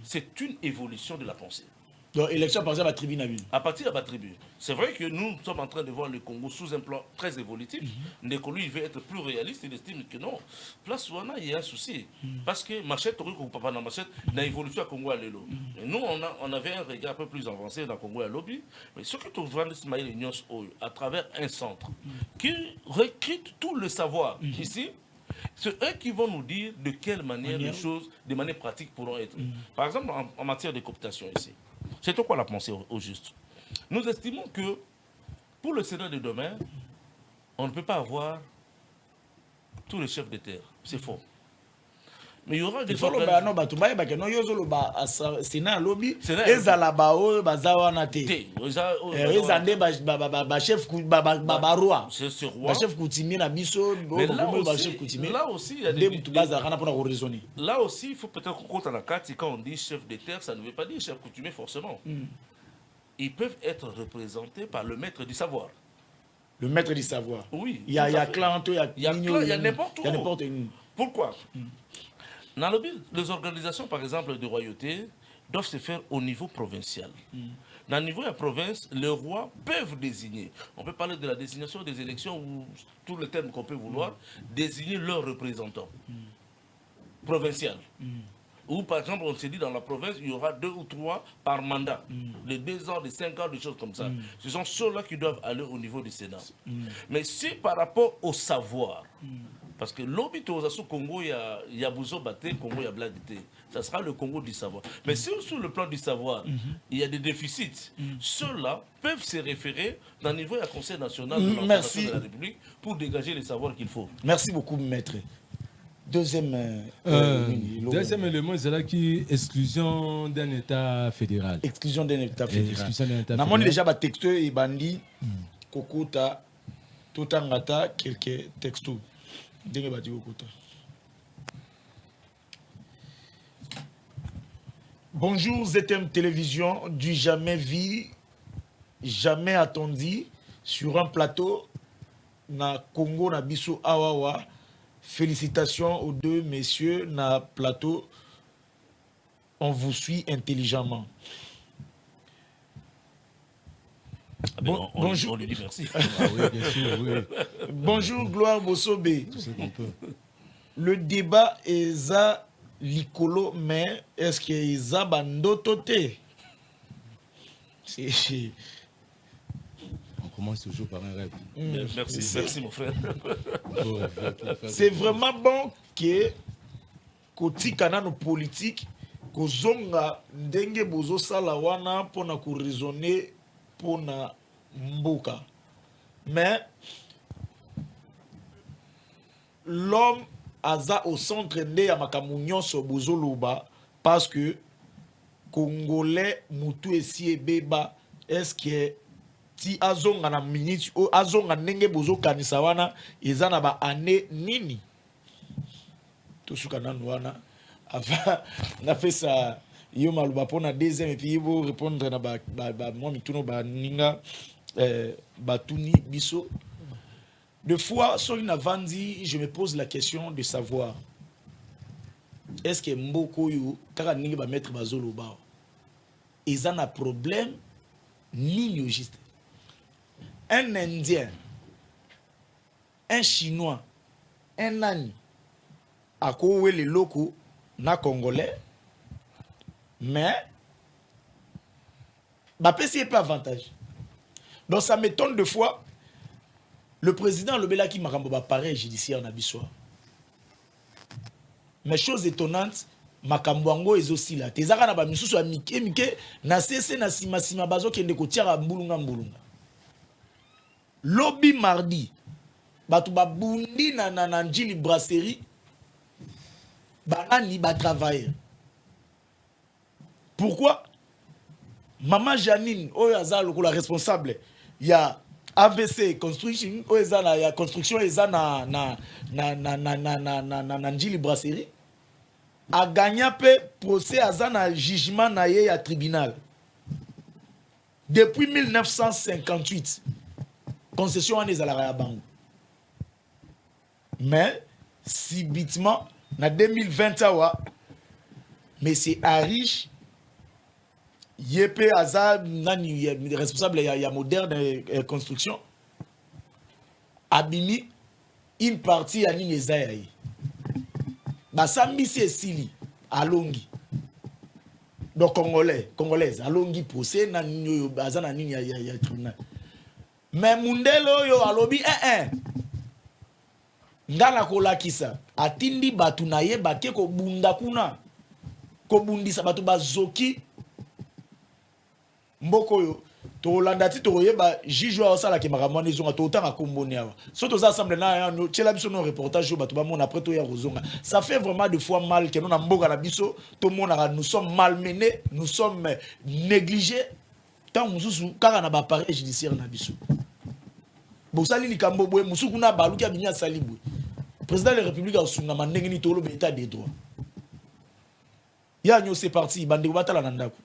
Speaker 3: C'est une évolution de la pensée.
Speaker 1: Donc, élection, par exemple, à tribu.
Speaker 3: À partir de la tribu. C'est vrai que nous sommes en train de voir le Congo sous un plan très évolutif. Ndeko, lui, il veut être plus réaliste. Il estime que non. Place Ouana, il y a un souci. Parce que Machette, Papa Machette, n'a évolué à Congo à l'élo. Nous, on avait un regard un peu plus avancé dans Congo à lobby. Mais ce que tu vois à travers un centre qui recrute tout le savoir ici, c'est eux qui vont nous dire de quelle manière les choses, de manière pratique, pourront être. Par exemple, en matière de cooptation ici. C'est quoi la pensée au juste? Nous estimons que pour le Sénat de demain, on ne peut pas avoir tous les chefs de terre. C'est faux. Mais il y aura des
Speaker 1: Sénat lobby, Ezalaba, Bazawanate. Chef Babaroi.
Speaker 3: C'est roi.
Speaker 1: Chef coutumier na biso,
Speaker 3: là aussi, il y a des là aussi, il faut peut-être qu'on compte à la carte, quand on dit chef de terre, ça ne veut pas dire chef coutumier forcément. Ils peuvent être représentés par le maître du savoir.
Speaker 1: Le maître du savoir.
Speaker 3: Oui.
Speaker 1: Il y a Clanto, il y a
Speaker 3: n'importe où. Pourquoi? Dans le but, les organisations, par exemple, de royauté, doivent se faire au niveau provincial. Dans le niveau de la province, les rois peuvent désigner. On peut parler de la désignation des élections ou tous les termes qu'on peut vouloir, désigner leurs représentants provinciaux. Ou par exemple, on s'est dit dans la province, il y aura 2 ou 3 par mandat, de 2 ans, de 5 ans, des choses comme ça. Ce sont ceux-là qui doivent aller au niveau du Sénat. Mais si par rapport au savoir, parce que l'obité aux assauts Congo, il y a Bouzo Baté, Congo, il y a Bladité. Ça sera le Congo du savoir. Mais si sur le plan du savoir, il y a des déficits, ceux-là peuvent se référer dans le niveau du Conseil national de la République pour dégager les savoirs qu'il faut.
Speaker 1: Merci beaucoup, maître. Deuxième
Speaker 4: élément, c'est là qui exclusion d'un État fédéral.
Speaker 1: Exclusion d'un État fédéral. Namon déjà ba texto et bandi kokota totangata quelques textos. Dengue bati kokota. Bonjour ZM Télévision, du jamais vu, jamais attendu sur un plateau na Congo na biso awawa. Félicitations aux deux messieurs na plateau. On vous suit intelligemment.
Speaker 3: Bonjour. On lui dit merci.
Speaker 4: Oui, bien sûr, oui.
Speaker 1: Bonjour Gloire Bossobé. Le débat est likolo, mais est-ce que Isa bandotote?
Speaker 4: On commence toujours par un rêve.
Speaker 3: Merci mon frère.
Speaker 1: C'est vraiment bon que côté canal politique, que zonga ndenge bozo sala wana pona ko raisonner pona mboka. Mais l'homme aza au centre nde ya makamunyo so bozo loba parce que Congolais mutu esi ebeba est-ce que ti azonga na minute o azonga ndenge bozo kanisa wana eza na ba année nini to suka nanu wana avant na fait ça yo maluba pona deuxième et puis vous répondre na ba moi mituno ba ninga batuni biso de fois sur une avandi je me pose la question de savoir est-ce que mboko yo kaka ninga ba mettre bazolo ba ils ont un problème ni juste un Indien, un Chinois, un Nani, à quoi les locaux, na Congolais, mais, bah, c'est pas avantage. Donc, ça m'étonne de fois, le président le Belaki Makamboba pareil judiciaire na bissoir. Mais chose étonnante, Makambwango est aussi là. Tezaka na ba misusu a mike na cesse na sima bazo kende ko tiara mbulunga. Lobby mardi, batu ba bundi na njili brasserie, banani ba travailler. Pourquoi? Maman Janine, oyaza la responsable, il y a AVC construction, oyaza ya construction eza na njili brasserie. A gagné procès à un jugement na ye à tribunal. Depuis 1958, concession en ezalaka bango. Mais subitement, en 2020, monsieur Arish, Yepe Azad, responsable ya moderne construction, abimi une partie à Ninezaï. Basambi c'est Sili, Alongi. Donc Congolaise, Alongi procès na bazana nini ya tribunal. Mais mundelo yo alobi ngana kola kisa atindi batu na ye bake ko bunda kuna ko bundisa batu bazoki mboko yo to landati to yeba jijwa osala ke makamwa nezonga to tanga komboni awa soto za assemblée na no tshela biso no reportage batu ba mona après to ya rozonga ça fait vraiment de fois mal que nous na mboka na biso to mona nous sommes malmenés nous sommes négligés tant mususu kaka na ba pareil judiciaire na biso bosali likambo boye musuku na baluki abinya salibwe président de la République a sunga mandenge ni tolo état des droits ya nyo c'est parti bande batala na ndako.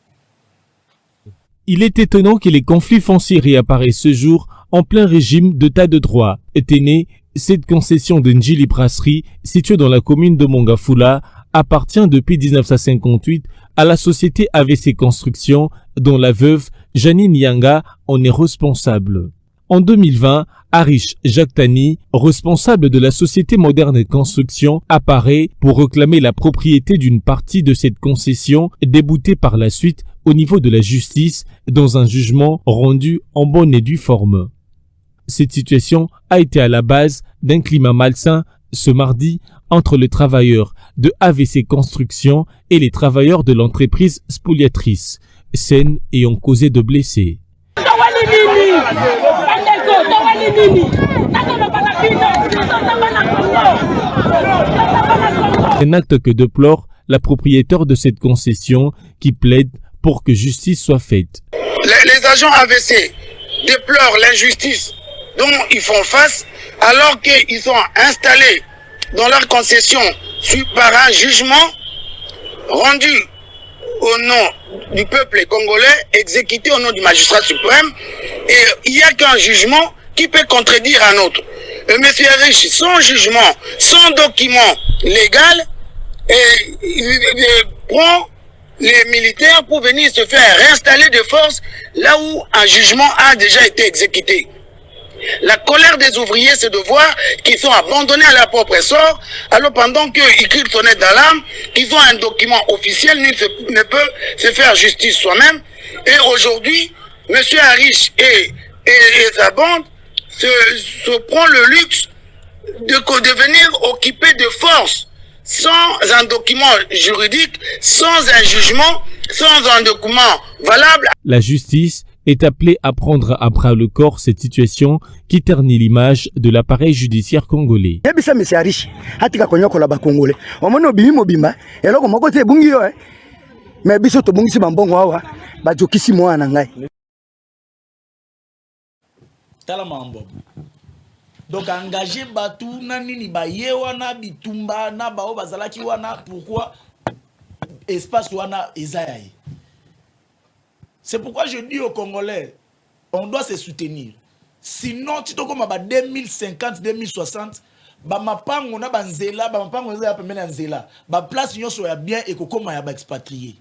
Speaker 5: Il est étonnant que les conflits fonciers réapparaissent ce jour en plein régime d'état de droit. Était née cette concession de Njili Brasserie, située dans la commune de Mongafula, appartient depuis 1958 à la société AVC Construction, dont la veuve Janine Yanga en est responsable. En 2020, Arish Jacques Tani, responsable de la société moderne construction, apparaît pour réclamer la propriété d'une partie de cette concession, déboutée par la suite au niveau de la justice dans un jugement rendu en bonne et due forme. Cette situation a été à la base d'un climat malsain ce mardi entre les travailleurs de AVC Construction et les travailleurs de l'entreprise spoliatrice, scène ayant causé de blessés. Un acte que déplore la propriétaire de cette concession qui plaide pour que justice soit faite.
Speaker 6: Les agents AVC déplorent l'injustice dont ils font face alors qu'ils sont installés dans leur concession par un jugement rendu au nom du peuple congolais, exécuté au nom du magistrat suprême, et il n'y a qu'un jugement qui peut contredire un autre. Monsieur Arish, sans jugement, sans document légal, prend les militaires pour venir se faire réinstaller de force là où un jugement a déjà été exécuté. La colère des ouvriers, c'est de voir qu'ils sont abandonnés à leur propre sort, alors pendant qu'ils crient sonnette d'alarme, qu'ils ont un document officiel, nul ne peut se faire justice soi-même. Et aujourd'hui, M. Harish et sa bande se prend le luxe de venir occuper de force, sans un document juridique, sans un jugement, sans un document valable.
Speaker 5: La justice est appelée à prendre à bras le corps cette situation qui ternit l'image de l'appareil judiciaire congolais.
Speaker 1: Donc engager Batou nani ba yewana bitumba na bao bazalaki wana pourquoi espace wana ezayaye. C'est pourquoi je dis aux Congolais, on doit se soutenir. Sinon tu comme ba 2050 2060 ba mapango na banzela ba mapango za pemena nzela ba place nyoso ya bien et kokoma ya ba expatrié.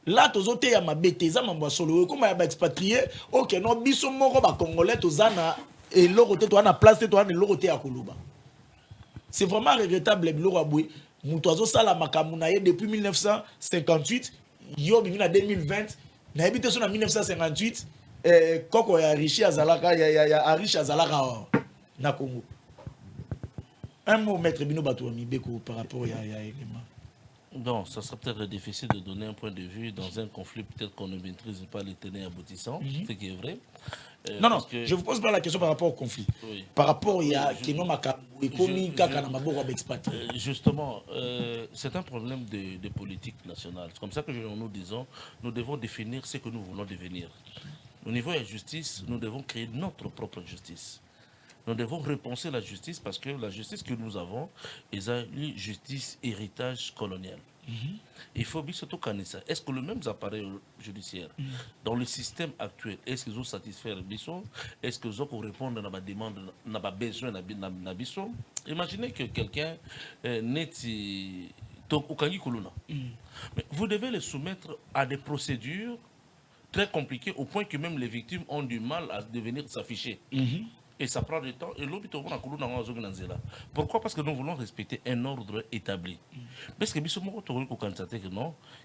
Speaker 1: Là tozote ya mabete za mambo solo kokoma ya ba expatrié OK no biso moko ba Congolais tozana et l'autre toi na place toi na l'autre à Koluba. C'est vraiment regrettable l'Oraboué. Moutoizo sala makamunaye depuis 1958, yo bimi na 2020, na habité sur en 1958, koko ya richi azalaka ya Arish azalaka na Congo. Un mot maître Bino Batouami Beko par rapport à élément.
Speaker 3: Non, ça serait peut-être difficile de donner un point de vue dans un conflit peut-être qu'on ne maîtrise pas les tenants aboutissants, ce qui est vrai.
Speaker 1: Non, je vous pose pas la question par rapport au conflit. Oui. Par rapport à
Speaker 3: justement, c'est un problème de politique nationale. C'est comme ça que nous disons, nous devons définir ce que nous voulons devenir. Au niveau de la justice, nous devons créer notre propre justice. Nous devons repenser la justice parce que la justice que nous avons est une justice héritage colonial. Il faut bien surtout connaître ça. Est-ce que le même appareil judiciaire, dans le système actuel, est-ce qu'ils ont satisfait les besoins? Est-ce qu'ils ont répondu à ma demande, à ma besoin, à ma besoin? Imaginez que quelqu'un n'est mais vous devez le soumettre à des procédures très compliquées au point que même les victimes ont du mal à devenir s'afficher. Et ça prend du temps. Et pourquoi? Parce que nous voulons respecter un ordre établi. Parce que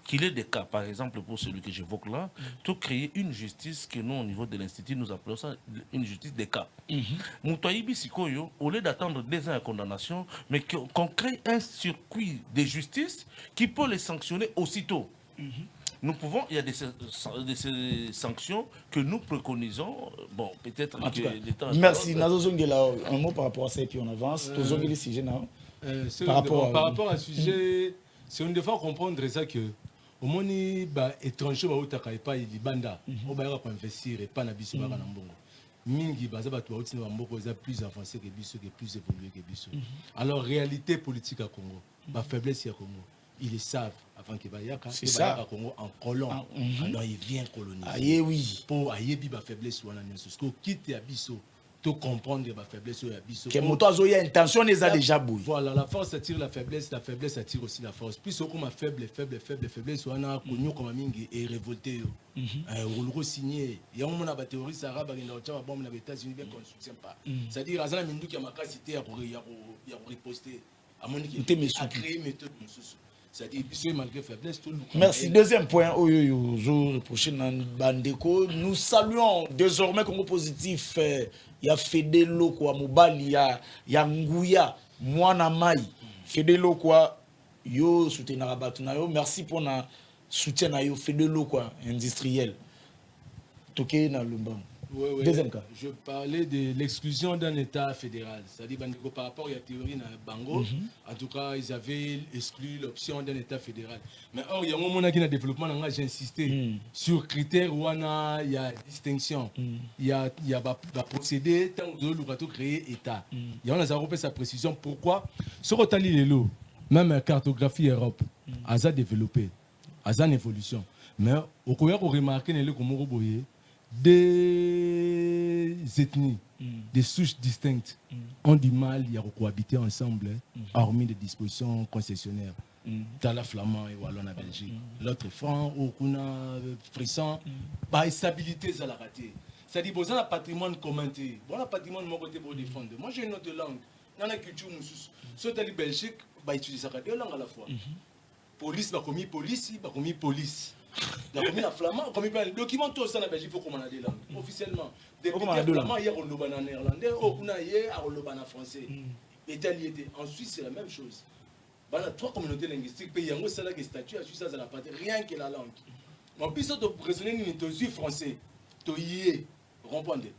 Speaker 3: qu'il y ait des cas, par exemple pour celui que j'évoque là, tout créer une justice que nous, au niveau de l'Institut, nous appelons ça une justice des cas. Au lieu d'attendre 2 ans de condamnation, mais qu'on crée un circuit de justice qui peut les sanctionner aussitôt. Nous pouvons, il y a des sanctions que nous préconisons. Bon, peut-être que l'État...
Speaker 1: Merci. Un mot par rapport à ça et puis on avance.
Speaker 2: Par rapport à ce sujet, c'est une fois comprendre ça que au moins les étrangers au Takaipa et Libanda, on va investir et pas n'abisso pas n'ambongo. Mingi baza ba tuwa utina mboko za plus avancé que biso, que plus évolué que biso. Alors réalité politique à Congo, ba faiblesse à Congo. Ils le savent avant qu'il va y avoir Congo en colon. Alors il vient coloniser.
Speaker 1: Aïe oui.
Speaker 2: Pour aïe biba faiblesse ou ce qu'on quitte Abisso, tout comprendre la faiblesse ou Abisso.
Speaker 1: Que moto a intention les a déjà bouillé.
Speaker 2: Voilà, la force attire la faiblesse attire aussi la force. Puis on a faiblesse ou on a connu comme mingi et révolté. On signé. Il y a un terroriste arabe qui n'a pas bombe aux États-Unis bien qu'on soutient pas. C'est-à-dire Azana Mindou qui a ma capacité à riposter. À mon équipe a créé méthode.
Speaker 1: Merci. Deuxième point, nous saluons désormais Congo Positif. Il y a Fedelo quoi, Mobali, il y a Nguya, Mwana Mai, Fedelo quoi, yo soutien à Batunayo. Merci pour le soutien à yo Fedelo quoi, industriel. Toké na Lumbang.
Speaker 2: Oui.
Speaker 1: Deuxième cas.
Speaker 2: Je parlais de l'exclusion d'un État fédéral. C'est-à-dire par rapport à la théorie de Bango, en tout cas, ils avaient exclu l'option d'un État fédéral. Mais or, il y a un moment qui a développement, j'ai insisté sur critères où il y a distinction. Il y a des procédés tant que nous avons créé État. Il y a sa précision. Pourquoi? Sur Otali Lelo, même la cartographie Europe, a développé, a une évolution. Mais au Koya, on remarque que les Komoro-Boye, des ethnies, des souches distinctes ont du mal à cohabiter ensemble, hormis des dispositions concessionnaires. Dans la flamand et wallon à Belgique. L'autre franc, au kuna frisson, pas stabilité à la raté. C'est-à-dire, vous avez un patrimoine commenté, vous avez un patrimoine de mon côté pour défendre. Moi, j'ai une autre langue. Dans la culture, si tu es en Belgique, tu utilises deux langues à la fois. Police, bah commis police, bah commis police. La commis en flamand, commis plein de documents, tout ça en Belgique, il faut qu'on ait des langues. Officiellement. Depuis que flamand, il y a un néerlandais, il y a un français. En Suisse, c'est la même chose. Il y a 3 communautés linguistiques, il y a un statut à Suisse, ça la partie, rien que la langue. En plus, tu raisonner tu es français, tu y comprenez.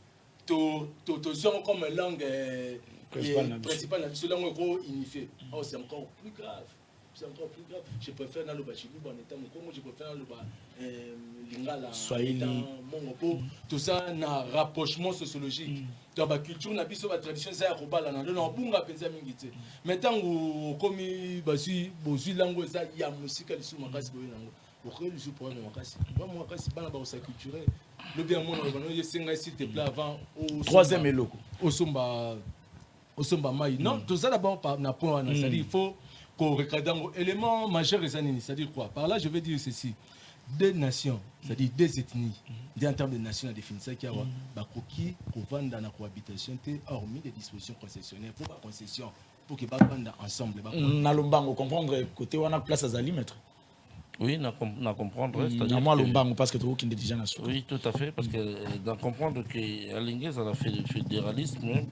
Speaker 2: Tu es comme langue principale, la langue unifiée. Oh, c'est encore plus grave. C'est encore plus grave. Je préfère dans le Bachibu, je préfère dans le Lingala, Mongopo. Tout ça, un rapprochement sociologique. Dans la culture, la tradition, c'est un robot. Maintenant, comme il y a langue, il y a musique, il culturel. Le bien monde, s'il te plaît, avant.
Speaker 1: Troisième élo.
Speaker 2: Au Somba Maï. Non, tout ça d'abord, c'est-à-dire il faut qu'on regarde un élément majeur, c'est-à-dire quoi? Par là, je vais dire ceci. Deux nations, c'est-à-dire deux ethnies, en termes de nations, la définition qu'il y a, qui vont dans la cohabitation, hormis des dispositions concessionnaires, pour la concession, pour qu'ils vont ensemble.
Speaker 1: Nalombango, comprendre côté où on a place à Zali, maître.
Speaker 3: Oui, na comprendre.
Speaker 1: Parce que tu as déjà national.
Speaker 3: Oui, tout à fait, parce que dans comprendre que Alinguez a fait le fédéralisme,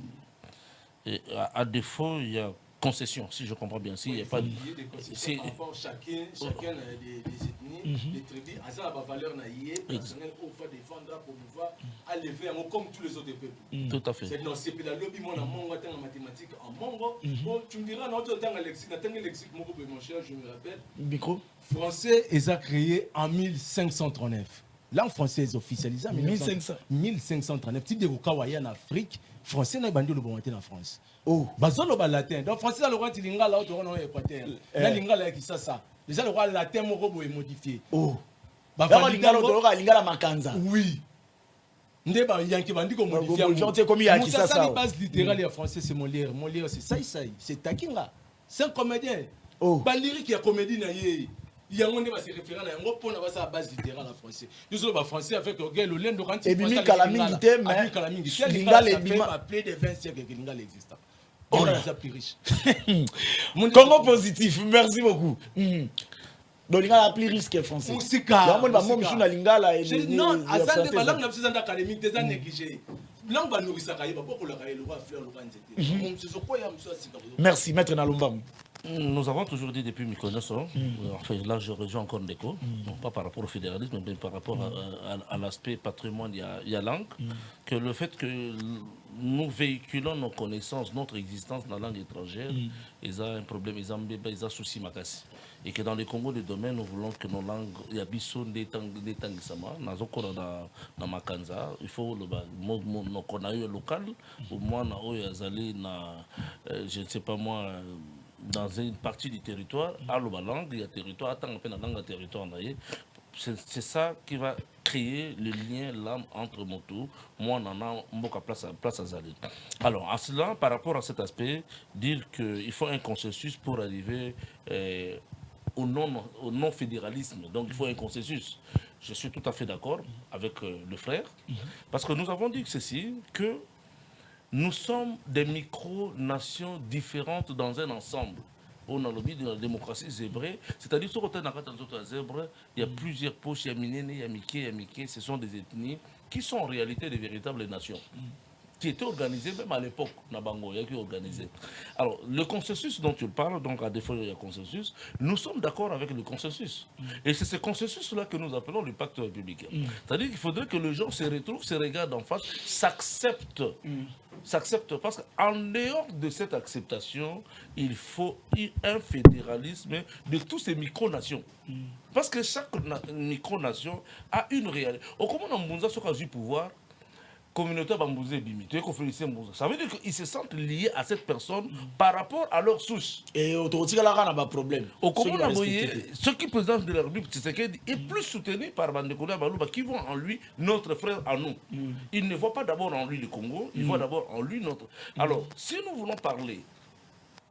Speaker 3: à défaut, il y a concession, si je comprends bien. Si il n'y a pas de.
Speaker 2: Chacun des ethnies, des tribus, à ça, la valeur personnelle pour pouvoir défendre, pour pouvoir élever comme tous les autres peuples.
Speaker 3: Tout à fait.
Speaker 2: C'est dans ces pédagogies, moi, en mathématiques, en mongo. Tu me diras, dans le lexique, mon cher, je me rappelle.
Speaker 1: Micro.
Speaker 2: Français, ils ont créé en 1539. Langue française officialisée en 1539. Tu dis que en Afrique, français n'a pas de bonté en France. Oh, bazolo ba latin. Donc français a le droit de lingala au dans l'Équateur. La lingala qui ça. Déjà le droit latin mon robot est modifié. Oh. Ba
Speaker 1: lingala au droit lingala makanza.
Speaker 2: Oui. Ndeba yanki bandi ko modifié.
Speaker 1: Comme il y a qui ça.
Speaker 2: La base littérale en français c'est Molière. Molière c'est ça. C'est Takinga. C'est un comédien. Oh. Ba lyrique ya comédie na yé. Il y a un débat se référent à un pour avoir sa base littérale en français. Nous sommes français avec le gars le lendo quand il
Speaker 1: passe à la
Speaker 2: lingala est appelé des 20 siècles que lingala existe. On est plus riche.
Speaker 1: Congo positif, merci beaucoup. Donc, il y a plus riche que français.
Speaker 2: Il
Speaker 1: y a un lingala.
Speaker 2: Non, à ça, les langues académiques des années négligées.
Speaker 1: Merci, maître Nalombam.
Speaker 3: Nous avons toujours dit depuis Mykonos, enfin là je rejoins encore Ndeko, non pas par rapport au fédéralisme, mais par rapport à l'aspect patrimoine, il y a langue, que le fait que nous véhiculons nos connaissances, notre existence dans la langue étrangère, ils ont un problème, ils ont un souci makasi. Et que dans le Congo, le domaine, nous voulons que nos langues, il y a bisson des tangisama, dans Makanza, il faut qu'on a eu local, au moins je ne sais pas moi, dans une partie du territoire, à la langue, il y a territoire, attends, on a langue territoire, c'est ça qui va créer le lien l'âme entre Motu, moi, on a place à Zali. Alors, à cela, par rapport à cet aspect, dire qu'il faut un consensus pour arriver au non-fédéralisme. Donc, il faut un consensus. Je suis tout à fait d'accord avec le frère, parce que nous avons dit que nous sommes des micro-nations différentes dans un ensemble. On a lobby de la démocratie zébrée, c'est-à-dire sur le zèbre, il y a plusieurs poches, il y a Minene, il y a Miké, ce sont des ethnies qui sont en réalité des véritables nations, qui étaient organisées même à l'époque, Nabango, il y a qui organisé. Alors, le consensus dont tu parles, donc à défaut il y a consensus, nous sommes d'accord avec le consensus. Et c'est ce consensus-là que nous appelons le pacte républicain. C'est-à-dire qu'il faudrait que les gens se retrouvent, se regardent en face, s'acceptent. S'accepte parce qu'en dehors de cette acceptation, il faut un fédéralisme de toutes ces micronations. Parce que chaque micronation a une réalité. Au comment on a du pouvoir, communauté Bambouzé Bimi, tu es félicité Mbouza. Ça veut dire qu'ils se sentent liés à cette personne par rapport à leur souche.
Speaker 1: Et autoroute, là, on a pas de problème.
Speaker 3: Au comment on a ceux qui présentent de la République Tshisekedi est plus soutenu par Bandekouda Balouba qui voient en lui notre frère à nous. Ils ne voient pas d'abord en lui le Congo, ils voient d'abord en lui notre. Alors, si nous voulons parler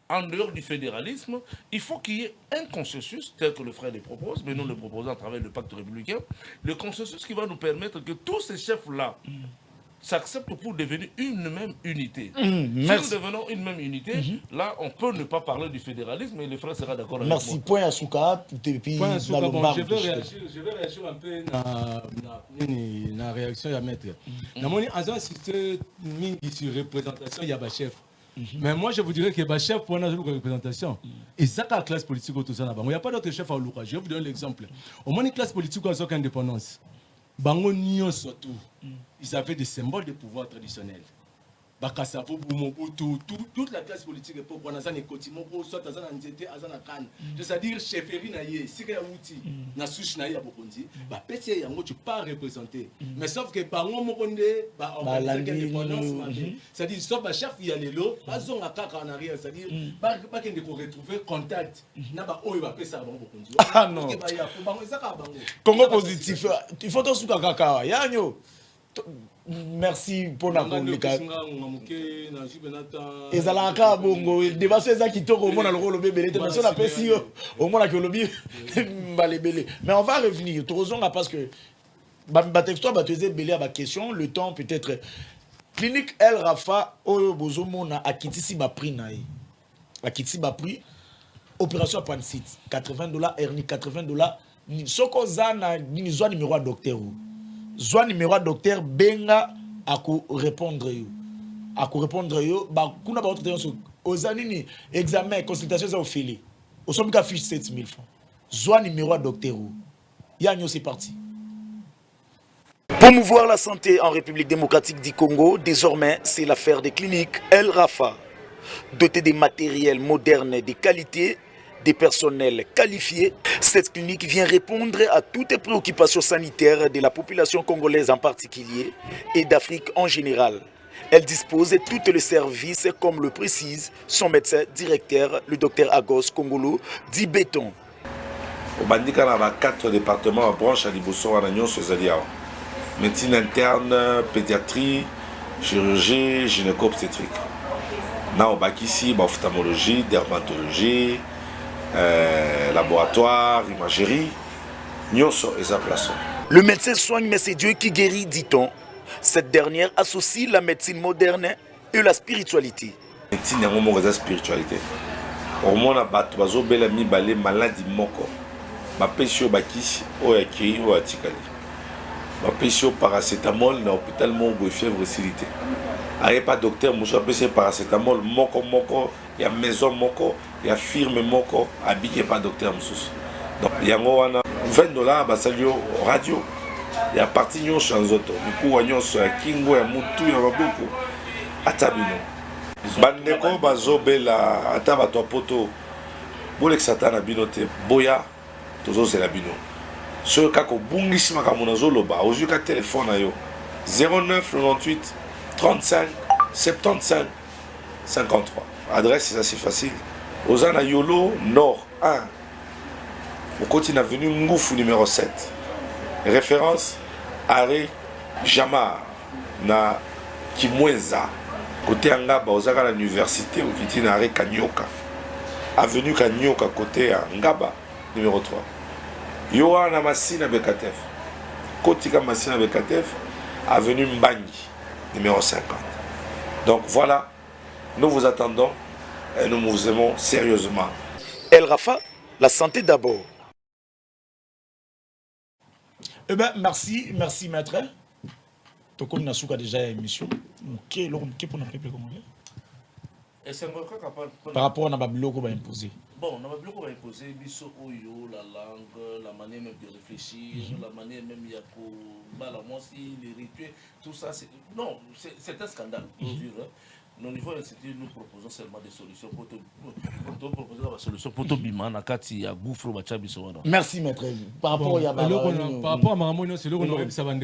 Speaker 3: en dehors du fédéralisme, il faut qu'il y ait un consensus, tel que le frère le propose, mais nous le proposons à travers le pacte républicain, le consensus qui va nous permettre que tous ces chefs-là, s'acceptent pour devenir une même unité. Si
Speaker 1: merci.
Speaker 3: nous devenons une même unité, là, on peut ne pas parler du fédéralisme, mais le frère sera d'accord avec
Speaker 1: Merci.
Speaker 3: moi.
Speaker 1: Point à Souka, et puis
Speaker 4: Point sur
Speaker 1: dans le
Speaker 4: bon,
Speaker 1: bar.
Speaker 4: je vais réagir un peu na réaction à mettre. Dans mon insisté sur représentation, il y a un chef. Mais moi, je vous dirais que le chef pour une représentation, et ça, la classe politique, tout ça, il n'y a pas d'autre chef à Louka. Je vais vous donner l'exemple. Au moins, une classe politique, qui a indépendance. Bango Nyon surtout, ils avaient des symboles de pouvoir traditionnels. Bakasavo, Boumobutu, toute la classe politique, pour Wanazan et Kotimoko, soit Azan Nzete, Azan Akan. C'est-à-dire, chefferie Naye, Sika Outi, Nasush Naye à Bokondi, Pété Yango, tu pas représenté. Mais sauf que Bango Mokonde, on va dire l'indépendance, c'est-à-dire, sauf que chef Yalelo, Bazon à Kaka en arrière, c'est-à-dire, pas qu'il ne peut retrouver contact, Naba Oyo va payer ça à Bokondi.
Speaker 1: Ah non. Congo positif, il faut tout ce que Yanyo. Merci pour la communication. Ezalaka bongo débat sur ça qui tourne au monde le bébé mais on appelle si au monde que le lobby mais on va revenir toujours parce que ba texto ba te belé à ma question le temps peut-être clinique El Rafa oyo bozomona akitisi ba prix naï akitisi ba prix opération appendicite $80 hernie $80 soko zana ni zwa numéro docteur Zwa numéro docteur benga à répondre yo. À répondre yo, ba kuna ba autre so ozanini examen consultation ça au filet. Au somme ka fiche 7000 francs. Zwa numéro docteur. Yanyo c'est parti. Promouvoir la santé en République démocratique du Congo, désormais c'est l'affaire des cliniques El Rafa. Dotée des matériels modernes et de qualité, des personnels qualifiés, cette clinique vient répondre à toutes les préoccupations sanitaires de la population congolaise en particulier et d'Afrique en général. Elle dispose de tous les services comme le précise son médecin directeur, le docteur Agos Kongolo, dit béton.
Speaker 7: Au bandika na 4 départements à branche à Liboso à Nyon Sozalia. Médecine interne, pédiatrie, chirurgie, gynéco-obstétrique. Na au bac ici, ophtalmologie, dermatologie, laboratoire, imagerie, Nyonso et sa place.
Speaker 1: Le médecin soigne, mais c'est Dieu qui guérit, dit-on. Cette dernière associe la médecine moderne et la spiritualité.
Speaker 7: Médecine est la spiritualité. Au moins, on a bela mibale maladie moko. Ma pesio bakisi o yakiri o atikali. Ma pesio paracétamol na hôpital mongo fièvre facilité. Aye pas docteur muso pese paracétamol moko moko ya maison moko ya firme moko habillé par docteur muso. Donc yango wana $20 basalio radio. Ya parti nyonso nzoto. Miku nyonso ya kingo ya mutu ya babuku atabino. Bandeko bazobela ata bato poto bolek satana binote boya tozozela bino. Ce kako bungisi makambo nazoloba ozuka téléphone na yo 09 98 35 75 53. Adresse c'est assez facile. Ozana Yolo Nord 1. Au continent avenue Ngoufou numéro 7. Référence Arrêt Jamar na Kimwenza. Côté Angaba, Ozaka à l'université au Kitine Arrêt Kanyoka. Avenue Kanyoka côté Angaba numéro 3. Yohana Massina Bekatef. Kotika Massina Bekatef. Avenue Mbani numéro 50. Donc voilà, nous vous attendons et nous vous aimons sérieusement.
Speaker 1: El Rafa, la santé d'abord. Eh bien, merci maître. Donc, on a déjà une émission. Qu'est-ce qu'on a peuple congolais? Par rapport à la Babylone qu'on va imposer.
Speaker 3: Bon, la Babylone qu'on va imposer, la langue, la manière même de réfléchir, la manière même les rituels, tout ça, c'est un scandale. Au niveau de l'Institut, nous proposons seulement des solutions pour tout bima nakati ya gouffre bachabiso.
Speaker 1: Merci maître. Par rapport
Speaker 4: à Maramon, c'est le qu'on ça va en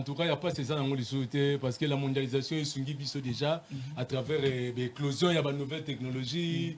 Speaker 4: tout cas, il n'y a pas ces gens qui parce que la mondialisation est sungi biso déjà à travers l'éclosion, il y a de nouvelles technologies.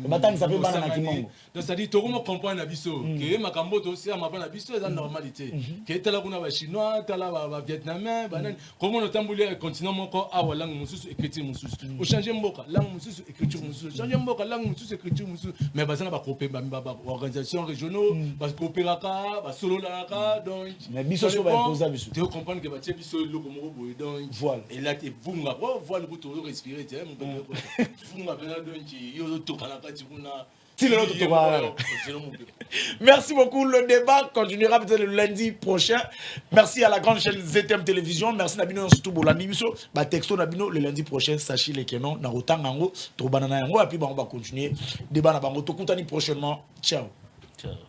Speaker 1: batangisa mpe bana na kimongo.
Speaker 4: Donc c'est-à-dire tokoma comprendre na biso que makambo to aussi ma bana biso eza normalité que tala kuna ba chinois tala ba vietnamien banani comment on tambuli continent moko awa langue mususu écriture mususu o changer mboka langue mususu écriture mususu changer mboka langue mususu écriture mususu mais bazana ba coopérer ba organisation régionaux ba coopéraka ba sololaka donc
Speaker 1: mais biso so ba imposer biso
Speaker 4: tu comprendre que ba tie biso loko moko boy donc
Speaker 1: voilà
Speaker 4: et là tu vunga voilà ko to respirer tu mon bébé vunga bena donc yo to kana kati kuna.
Speaker 1: Merci beaucoup. Le débat continuera peut-être le lundi prochain. Merci à la grande chaîne ZTM Télévision. Merci Nabino surtout Bolandi Biso. Ba texto Nabino le lundi prochain. Sachez les kenon na rotangango, to banana yango et puis on va continuer débat na bango to kontani prochainement. Ciao.
Speaker 3: Ciao.